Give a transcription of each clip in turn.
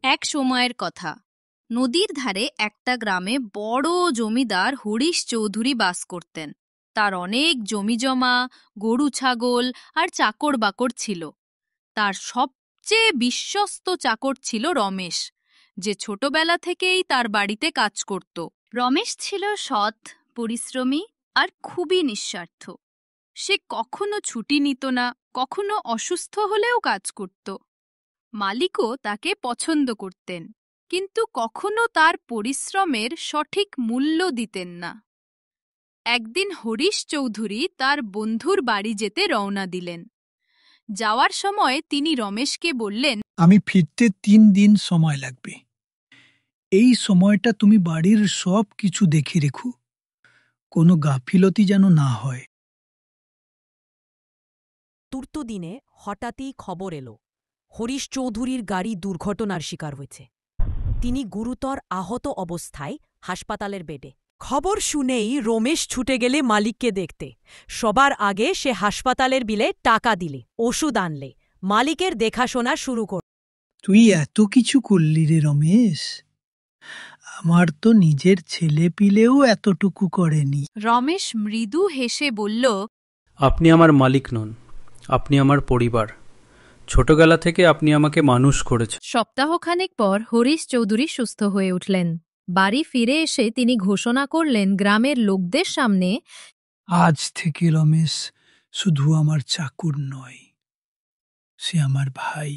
এক সময়ের কথা, নদীর ধারে একটা গ্রামে বড় জমিদার হরিশ চৌধুরী বাস করতেন। তার অনেক জমিজমা, গরু ছাগল আর চাকর বাকর ছিল। তার সবচেয়ে বিশ্বস্ত চাকর ছিল রমেশ, যে ছোটবেলা থেকেই তার বাড়িতে কাজ করত। রমেশ ছিল সৎ, পরিশ্রমী আর খুবই নিঃস্বার্থ। সে কখনো ছুটি নিত না, কখনো অসুস্থ হলেও কাজ করত। মালিকও তাকে পছন্দ করতেন, কিন্তু কখনো তার পরিশ্রমের সঠিক মূল্য দিতেন না। একদিন হরিশ চৌধুরী তার বন্ধুর বাড়ি যেতে রওনা দিলেন। যাওয়ার সময় তিনি রমেশকে বললেন, আমি ফিরতে 3 দিন সময় লাগবে। এই সময়টা তুমি বাড়ির সব কিছু দেখে রেখো, কোনো গাফিলতি যেন না হয়। চতুর্থ দিনে হঠাৎই খবর এলো হরিশ চৌধুরীর গাড়ি দুর্ঘটনার শিকার হয়েছে। তিনি গুরুতর আহত অবস্থায় হাসপাতালের বেডে। খবর শুনেই রমেশ ছুটে গেলে মালিককে দেখতে। সবার আগে সে হাসপাতালের বিলে টাকা দিলে, ওষুধ আনলে, মালিকের দেখাশোনা শুরু করল। তুই এত কিছু করলি রে রমেশ, আমার তো নিজের ছেলে পিলেও এতটুকু করেনি। রমেশ মৃদু হেসে বলল, আপনি আমার মালিক নন, আপনি আমার পরিবার। ছোটবেলা থেকে আপনি আমাকে মানুষ করেছেন। সপ্তাহখানেক পর হরিশ চৌধুরী সুস্থ হয়ে উঠলেন। বাড়ি ফিরে এসে তিনি ঘোষণা করলেন গ্রামের লোকদের সামনে, আজ থেকে রমেশ শুধু আমার চাকর নয়, সে আমার ভাই।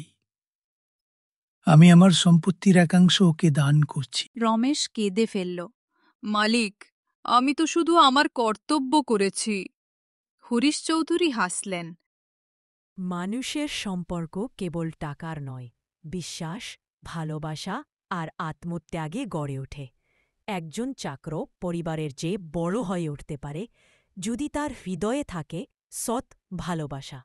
আমি আমার সম্পত্তির একাংশ ওকে দান করছি। রমেশ কেঁদে ফেলল। মালিক, আমি তো শুধু আমার কর্তব্য করেছি। হরিশ চৌধুরী হাসলেন। মানুষের সম্পর্ক কেবল টাকার নয়, বিশ্বাস, ভালোবাসা আর আত্মত্যাগে গড়ে ওঠে। একজন চাকর পরিবারের চেয়ে বড় হয়ে উঠতে পারে যদি তার হৃদয়ে থাকে সৎ ভালোবাসা।